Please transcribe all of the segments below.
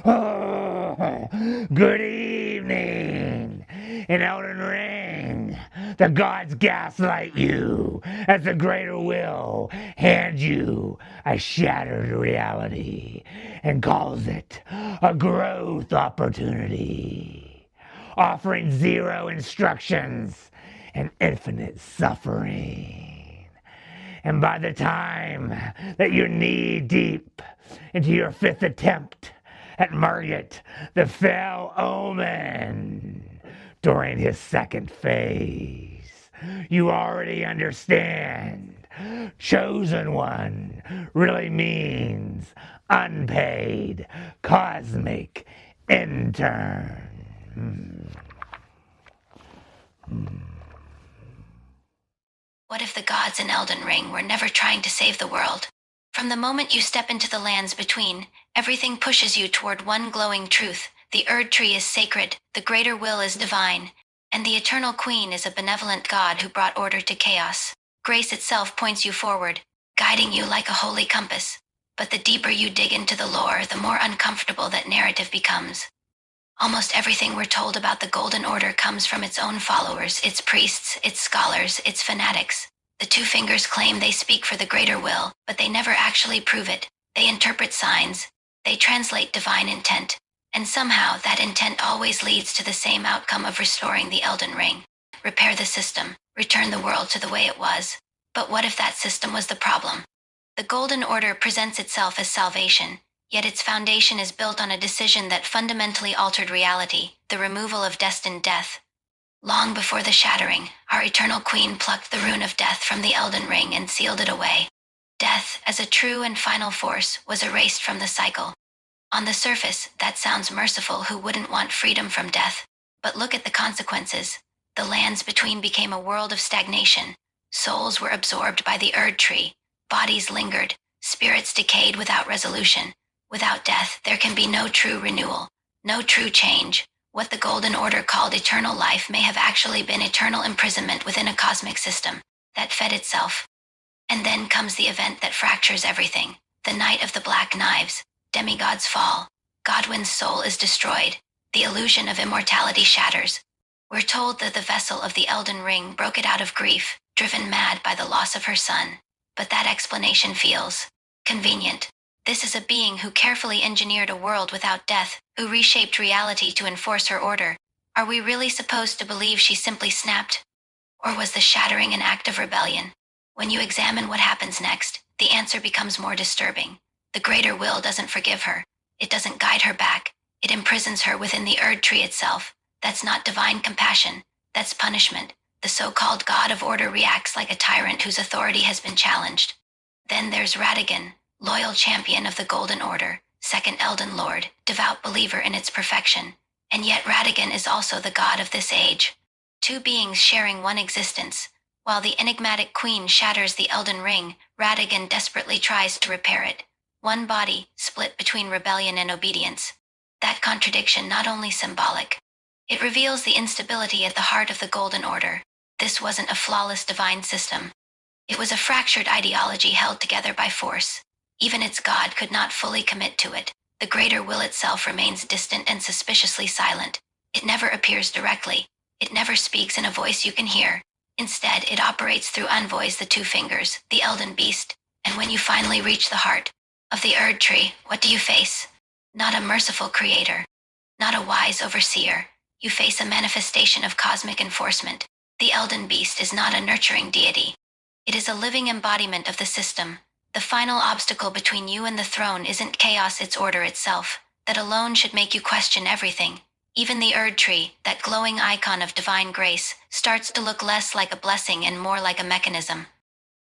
Good evening. In Elden Ring, the gods gaslight you as the greater will hands you a shattered reality and calls it a growth opportunity, offering zero instructions and infinite suffering. And by the time that you're knee deep into your fifth attempt at Margit, the fell omen, during his second phase, you already understand. Chosen one really means unpaid cosmic intern. What if the gods in Elden Ring were never trying to save the world? From the moment you step into the lands between, everything pushes you toward one glowing truth. The Erd Tree is sacred, the greater will is divine, and the Eternal Queen is a benevolent god who brought order to chaos. Grace itself points you forward, guiding you like a holy compass. But the deeper you dig into the lore, the more uncomfortable that narrative becomes. Almost everything we're told about the Golden Order comes from its own followers, its priests, its scholars, its fanatics. The Two Fingers claim they speak for the greater will, but they never actually prove it. They interpret signs, they translate divine intent, and somehow that intent always leads to the same outcome of restoring the Elden Ring. Repair the system, return the world to the way it was. But what if that system was the problem? The Golden Order presents itself as salvation, yet its foundation is built on a decision that fundamentally altered reality, the removal of destined death. Long before the shattering, our Eternal Queen plucked the rune of death from the Elden Ring and sealed it away. Death, as a true and final force, was erased from the cycle. On the surface, that sounds merciful. Who wouldn't want freedom from death? But look at the consequences. The lands between became a world of stagnation. Souls were absorbed by the Erd Tree. Bodies lingered. Spirits decayed without resolution. Without death, there can be no true renewal, no true change. What the Golden Order called eternal life may have actually been eternal imprisonment within a cosmic system that fed itself. And then comes the event that fractures everything. The Night of the Black Knives. Demigods fall. Godwyn's soul is destroyed. The illusion of immortality shatters. We're told that the vessel of the Elden Ring broke it out of grief, driven mad by the loss of her son. But that explanation feels convenient. This is a being who carefully engineered a world without death, who reshaped reality to enforce her order. Are we really supposed to believe she simply snapped? Or was the shattering an act of rebellion? When you examine what happens next, the answer becomes more disturbing. The greater will doesn't forgive her. It doesn't guide her back. It imprisons her within the Erd Tree itself. That's not divine compassion. That's punishment. The so-called God of Order reacts like a tyrant whose authority has been challenged. Then there's Radagon, loyal champion of the Golden Order, second Elden Lord, devout believer in its perfection. And yet Radagon is also the god of this age. Two beings sharing one existence. While the enigmatic queen shatters the Elden Ring, Radagon desperately tries to repair it. One body, split between rebellion and obedience. That contradiction not only symbolic. It reveals the instability at the heart of the Golden Order. This wasn't a flawless divine system. It was a fractured ideology held together by force. Even its god could not fully commit to it. The greater will itself remains distant and suspiciously silent. It never appears directly. It never speaks in a voice you can hear. Instead, it operates through envoys, the Two Fingers, the Elden Beast. And when you finally reach the heart of the Erd Tree, what do you face? Not a merciful creator. Not a wise overseer. You face a manifestation of cosmic enforcement. The Elden Beast is not a nurturing deity. It is a living embodiment of the system. The final obstacle between you and the throne isn't chaos, it's order itself. That alone should make you question everything. Even the Erd Tree, that glowing icon of divine grace, starts to look less like a blessing and more like a mechanism.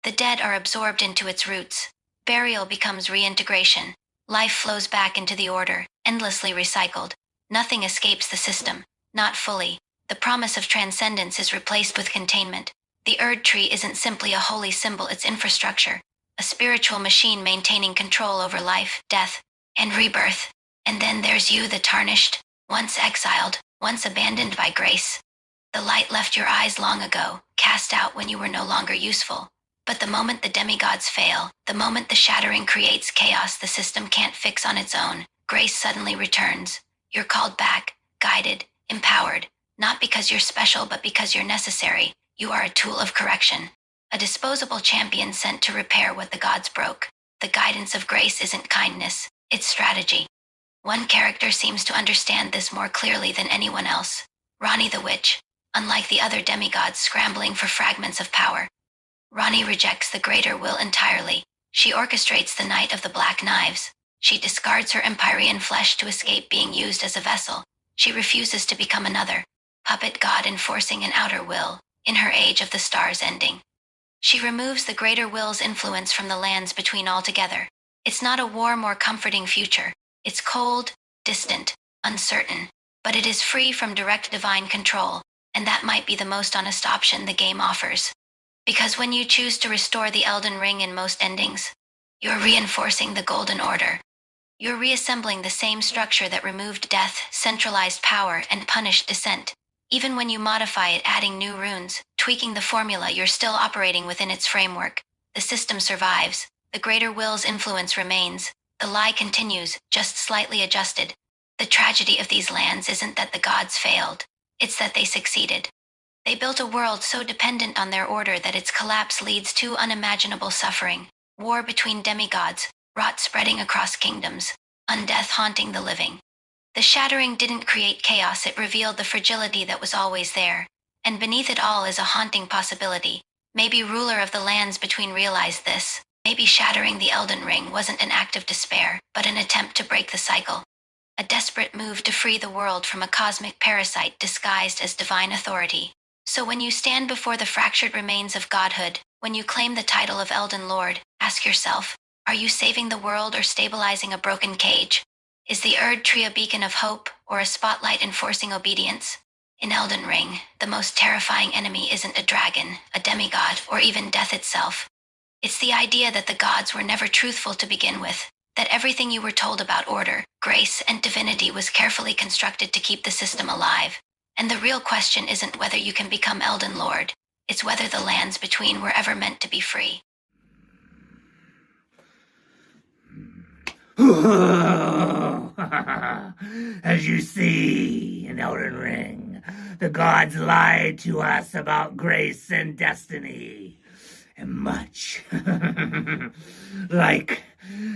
The dead are absorbed into its roots. Burial becomes reintegration. Life flows back into the order, endlessly recycled. Nothing escapes the system, not fully. The promise of transcendence is replaced with containment. The Erd Tree isn't simply a holy symbol, it's infrastructure. A spiritual machine maintaining control over life, death, and rebirth. And then there's you, the tarnished, once exiled, once abandoned by grace. The light left your eyes long ago, cast out when you were no longer useful. But the moment the demigods fail, the moment the shattering creates chaos the system can't fix on its own, Grace suddenly returns. You're called back, guided, empowered, not because you're special, but because you're necessary. You are a tool of correction, a disposable champion sent to repair what the gods broke. The guidance of grace isn't kindness, it's strategy. One character seems to understand this more clearly than anyone else. Rani the Witch. Unlike the other demigods scrambling for fragments of power, Rani rejects the greater will entirely. She orchestrates the Night of the Black Knives. She discards her Empyrean flesh to escape being used as a vessel. She refuses to become another puppet god enforcing an outer will, in her Age of the Stars ending. She removes the greater will's influence from the lands between altogether. It's not a warm or comforting future. It's cold, distant, uncertain, but it is free from direct divine control, and that might be the most honest option the game offers. Because when you choose to restore the Elden Ring in most endings, you're reinforcing the Golden Order. You're reassembling the same structure that removed death, centralized power, and punished dissent. Even when you modify it, adding new runes, tweaking the formula, you're still operating within its framework. The system survives. The greater will's influence remains. The lie continues, just slightly adjusted. The tragedy of these lands isn't that the gods failed. It's that they succeeded. They built a world so dependent on their order that its collapse leads to unimaginable suffering. War between demigods, rot spreading across kingdoms, undeath haunting the living. The shattering didn't create chaos, it revealed the fragility that was always there. And beneath it all is a haunting possibility. Maybe ruler of the lands between realized this. Maybe shattering the Elden Ring wasn't an act of despair, but an attempt to break the cycle. A desperate move to free the world from a cosmic parasite disguised as divine authority. So when you stand before the fractured remains of godhood, when you claim the title of Elden Lord, ask yourself, are you saving the world or stabilizing a broken cage? Is the Erd Tree a beacon of hope or a spotlight enforcing obedience? In Elden Ring, the most terrifying enemy isn't a dragon, a demigod, or even death itself. It's the idea that the gods were never truthful to begin with, that everything you were told about order, grace, and divinity was carefully constructed to keep the system alive. And the real question isn't whether you can become Elden Lord, it's whether the lands between were ever meant to be free. As you see in Elden Ring, the gods lied to us about grace and destiny. And much like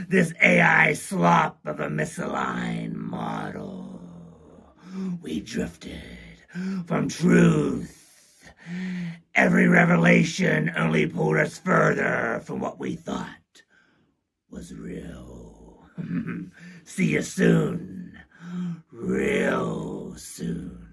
this AI slop of a misaligned model, we drifted from truth. Every revelation only pulled us further from what we thought was real. See you soon. Real soon.